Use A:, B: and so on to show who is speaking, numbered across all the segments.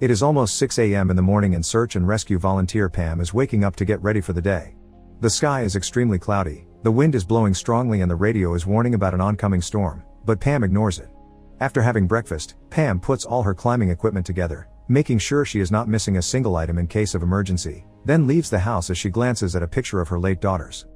A: It is almost 6 a.m. in the morning and search and rescue volunteer Pam is waking up to get ready for the day. The sky is extremely cloudy, the wind is blowing strongly and the radio is warning about an oncoming storm, but Pam ignores it. After having breakfast, Pam puts all her climbing equipment together, making sure she is not missing a single item in case of emergency, then leaves the house as she glances at a picture of her late daughters.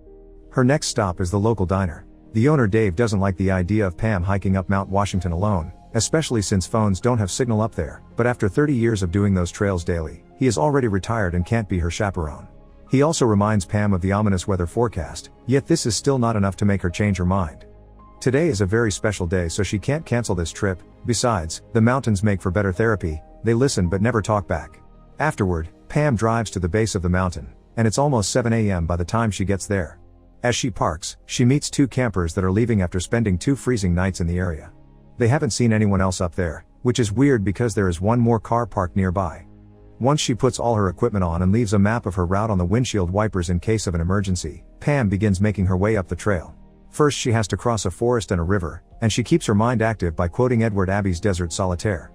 A: Her next stop is the local diner. The owner Dave doesn't like the idea of Pam hiking up Mount Washington alone, especially since phones don't have signal up there, but after 30 years of doing those trails daily, he is already retired and can't be her chaperone. He also reminds Pam of the ominous weather forecast, yet this is still not enough to make her change her mind. Today is a very special day, so she can't cancel this trip. Besides, the mountains make for better therapy, they listen but never talk back. Afterward, Pam drives to the base of the mountain, and it's almost 7 a.m. by the time she gets there. As she parks, she meets two campers that are leaving after spending 2 freezing nights in the area. They haven't seen anyone else up there, which is weird because there is one more car parked nearby. Once she puts all her equipment on and leaves a map of her route on the windshield wipers in case of an emergency, Pam begins making her way up the trail. First she has to cross a forest and a river, and she keeps her mind active by quoting Edward Abbey's Desert Solitaire.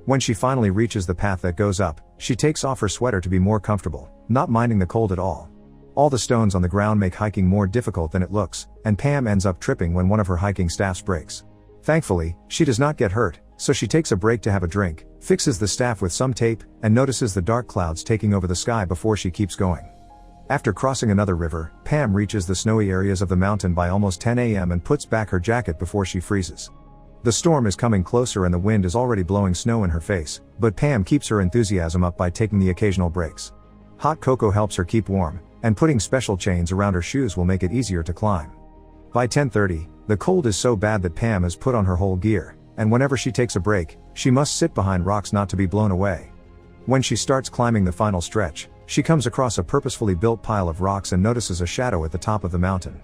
A: When she finally reaches the path that goes up, she takes off her sweater to be more comfortable, not minding the cold at all. All the stones on the ground make hiking more difficult than it looks, and Pam ends up tripping when one of her hiking staffs breaks. Thankfully, she does not get hurt, so she takes a break to have a drink, fixes the staff with some tape, and notices the dark clouds taking over the sky before she keeps going. After crossing another river, Pam reaches the snowy areas of the mountain by almost 10 a.m. and puts back her jacket before she freezes. The storm is coming closer and the wind is already blowing snow in her face, but Pam keeps her enthusiasm up by taking the occasional breaks. Hot cocoa helps her keep warm, and putting special chains around her shoes will make it easier to climb. By 10:30, the cold is so bad that Pam has put on her whole gear, and whenever she takes a break, she must sit behind rocks not to be blown away. When she starts climbing the final stretch, she comes across a purposefully built pile of rocks and notices a shadow at the top of the mountain.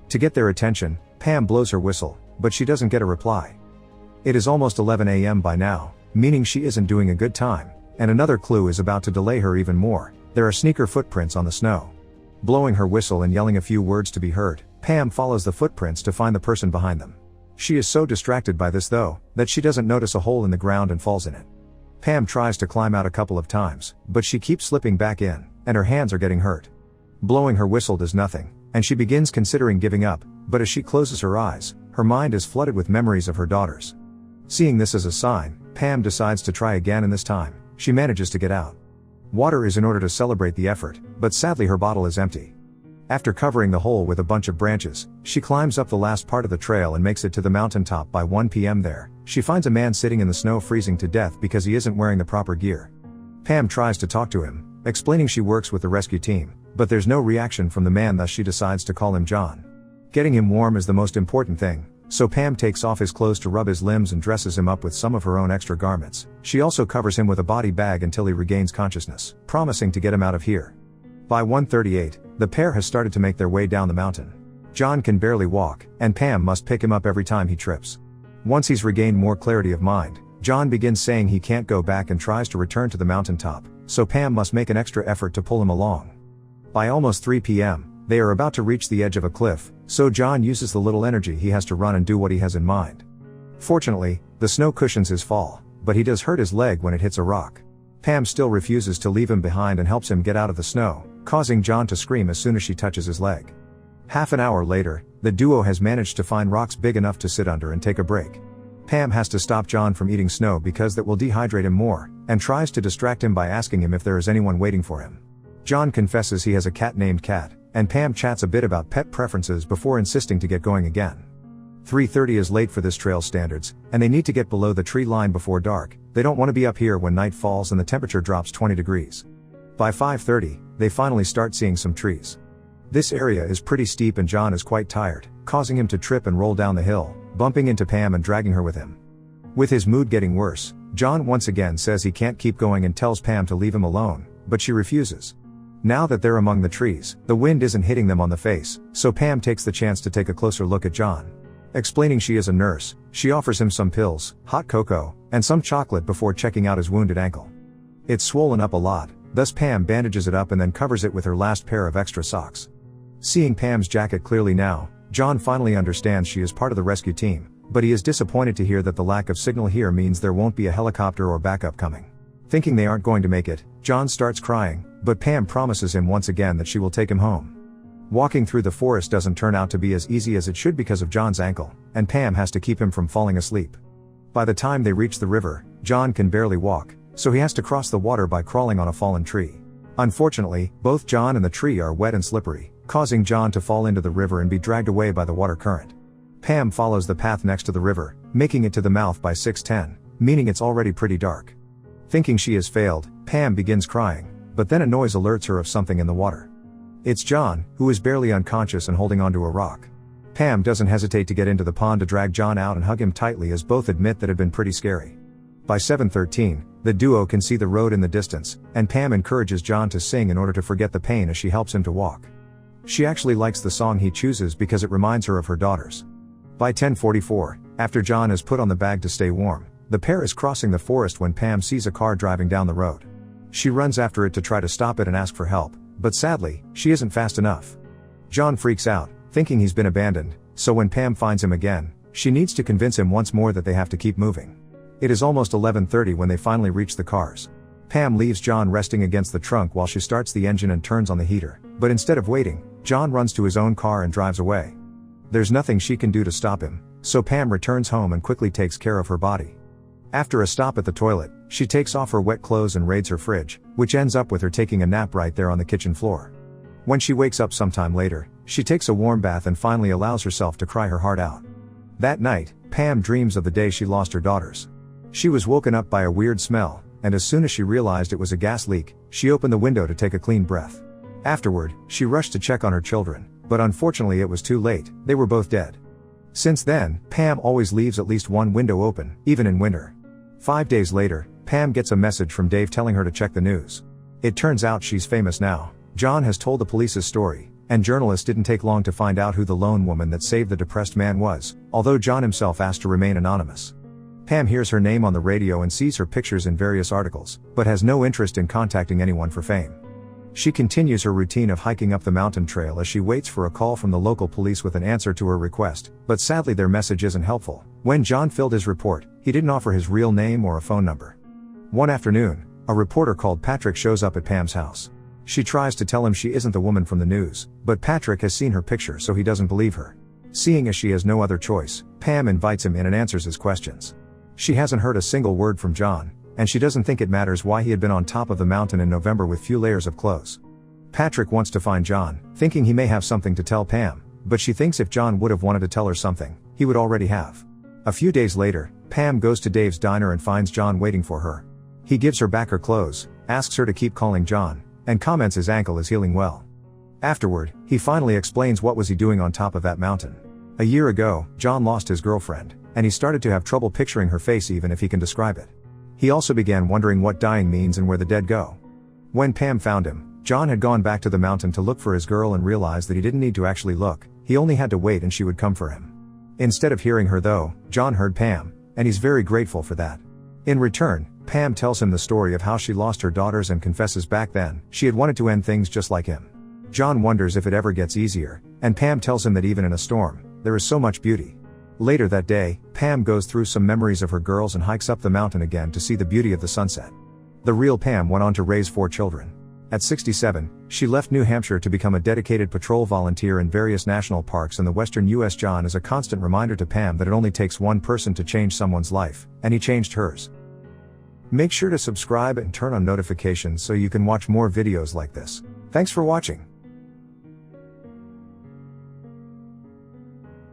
A: To get their attention, Pam blows her whistle, but she doesn't get a reply. It is almost 11 a.m. by now, meaning she isn't doing a good time, and another clue is about to delay her even more. There are sneaker footprints on the snow. Blowing her whistle and yelling a few words to be heard, Pam follows the footprints to find the person behind them. She is so distracted by this though, that she doesn't notice a hole in the ground and falls in it. Pam tries to climb out a couple of times, but she keeps slipping back in, and her hands are getting hurt. Blowing her whistle does nothing, and she begins considering giving up, but as she closes her eyes, her mind is flooded with memories of her daughters. Seeing this as a sign, Pam decides to try again, and this time, she manages to get out. Water is in order to celebrate the effort, but sadly her bottle is empty. After covering the hole with a bunch of branches, she climbs up the last part of the trail and makes it to the mountaintop by 1 p.m. There, she finds a man sitting in the snow freezing to death because he isn't wearing the proper gear. Pam tries to talk to him, explaining she works with the rescue team, but there's no reaction from the man, thus she decides to call him John. Getting him warm is the most important thing, so Pam takes off his clothes to rub his limbs and dresses him up with some of her own extra garments. She also covers him with a body bag until he regains consciousness, promising to get him out of here. By 1:38, the pair has started to make their way down the mountain. John can barely walk, and Pam must pick him up every time he trips. Once he's regained more clarity of mind, John begins saying he can't go back and tries to return to the mountaintop, so Pam must make an extra effort to pull him along. By almost 3 p.m., they are about to reach the edge of a cliff, so John uses the little energy he has to run and do what he has in mind. Fortunately, the snow cushions his fall, but he does hurt his leg when it hits a rock. Pam still refuses to leave him behind and helps him get out of the snow, causing John to scream as soon as she touches his leg. Half an hour later, the duo has managed to find rocks big enough to sit under and take a break. Pam has to stop John from eating snow because that will dehydrate him more, and tries to distract him by asking him if there is anyone waiting for him. John confesses he has a cat named Cat, and Pam chats a bit about pet preferences before insisting to get going again. 3:30 is late for this trail standards, and they need to get below the tree line before dark. They don't want to be up here when night falls and the temperature drops 20 degrees. By 5:30, they finally start seeing some trees. This area is pretty steep and John is quite tired, causing him to trip and roll down the hill, bumping into Pam and dragging her with him. With his mood getting worse, John once again says he can't keep going and tells Pam to leave him alone, but she refuses. Now that they're among the trees, the wind isn't hitting them on the face, so Pam takes the chance to take a closer look at John. Explaining she is a nurse, she offers him some pills, hot cocoa, and some chocolate before checking out his wounded ankle. It's swollen up a lot, thus Pam bandages it up and then covers it with her last pair of extra socks. Seeing Pam's jacket clearly now, John finally understands she is part of the rescue team, but he is disappointed to hear that the lack of signal here means there won't be a helicopter or backup coming. Thinking they aren't going to make it, John starts crying, but Pam promises him once again that she will take him home. Walking through the forest doesn't turn out to be as easy as it should because of John's ankle, and Pam has to keep him from falling asleep. By the time they reach the river, John can barely walk, so he has to cross the water by crawling on a fallen tree. Unfortunately, both John and the tree are wet and slippery, causing John to fall into the river and be dragged away by the water current. Pam follows the path next to the river, making it to the mouth by 6:10, meaning it's already pretty dark. Thinking she has failed, Pam begins crying, but then a noise alerts her of something in the water. It's John, who is barely unconscious and holding onto a rock. Pam doesn't hesitate to get into the pond to drag John out and hug him tightly, as both admit that it had been pretty scary. By 7:13, the duo can see the road in the distance, and Pam encourages John to sing in order to forget the pain as she helps him to walk. She actually likes the song he chooses because it reminds her of her daughters. By 10:44, after John has put on the bag to stay warm, the pair is crossing the forest when Pam sees a car driving down the road. She runs after it to try to stop it and ask for help, but sadly, she isn't fast enough. John freaks out, thinking he's been abandoned, so when Pam finds him again, she needs to convince him once more that they have to keep moving. It is almost 11:30 when they finally reach the cars. Pam leaves John resting against the trunk while she starts the engine and turns on the heater, but instead of waiting, John runs to his own car and drives away. There's nothing she can do to stop him, so Pam returns home and quickly takes care of her body. After a stop at the toilet, she takes off her wet clothes and raids her fridge, which ends up with her taking a nap right there on the kitchen floor. When she wakes up sometime later, she takes a warm bath and finally allows herself to cry her heart out. That night, Pam dreams of the day she lost her daughters. She was woken up by a weird smell, and as soon as she realized it was a gas leak, she opened the window to take a clean breath. Afterward, she rushed to check on her children, but unfortunately it was too late, they were both dead. Since then, Pam always leaves at least one window open, even in winter. 5 days later, Pam gets a message from Dave telling her to check the news. It turns out she's famous now. John has told the police his story, and journalists didn't take long to find out who the lone woman that saved the depressed man was, although John himself asked to remain anonymous. Pam hears her name on the radio and sees her pictures in various articles, but has no interest in contacting anyone for fame. She continues her routine of hiking up the mountain trail as she waits for a call from the local police with an answer to her request, but sadly their message isn't helpful. When John filled his report, he didn't offer his real name or a phone number. One afternoon, a reporter called Patrick shows up at Pam's house. She tries to tell him she isn't the woman from the news, but Patrick has seen her picture so he doesn't believe her. Seeing as she has no other choice, Pam invites him in and answers his questions. She hasn't heard a single word from John, and she doesn't think it matters why he had been on top of the mountain in November with few layers of clothes. Patrick wants to find John, thinking he may have something to tell Pam, but she thinks if John would have wanted to tell her something, he would already have. A few days later, Pam goes to Dave's diner and finds John waiting for her. He gives her back her clothes, asks her to keep calling John, and comments his ankle is healing well. Afterward, he finally explains what was he doing on top of that mountain. A year ago, John lost his girlfriend, and he started to have trouble picturing her face even if he can describe it. He also began wondering what dying means and where the dead go. When Pam found him, John had gone back to the mountain to look for his girl and realized that he didn't need to actually look, he only had to wait and she would come for him. Instead of hearing her though, John heard Pam, and he's very grateful for that. In return, Pam tells him the story of how she lost her daughters and confesses back then, she had wanted to end things just like him. John wonders if it ever gets easier, and Pam tells him that even in a storm, there is so much beauty. Later that day, Pam goes through some memories of her girls and hikes up the mountain again to see the beauty of the sunset. The real Pam went on to raise 4 children. At 67, she left New Hampshire to become a dedicated patrol volunteer in various national parks in the western U.S. John is a constant reminder to Pam that it only takes one person to change someone's life, and he changed hers. Make sure to subscribe and turn on notifications so you can watch more videos like this. Thanks for watching.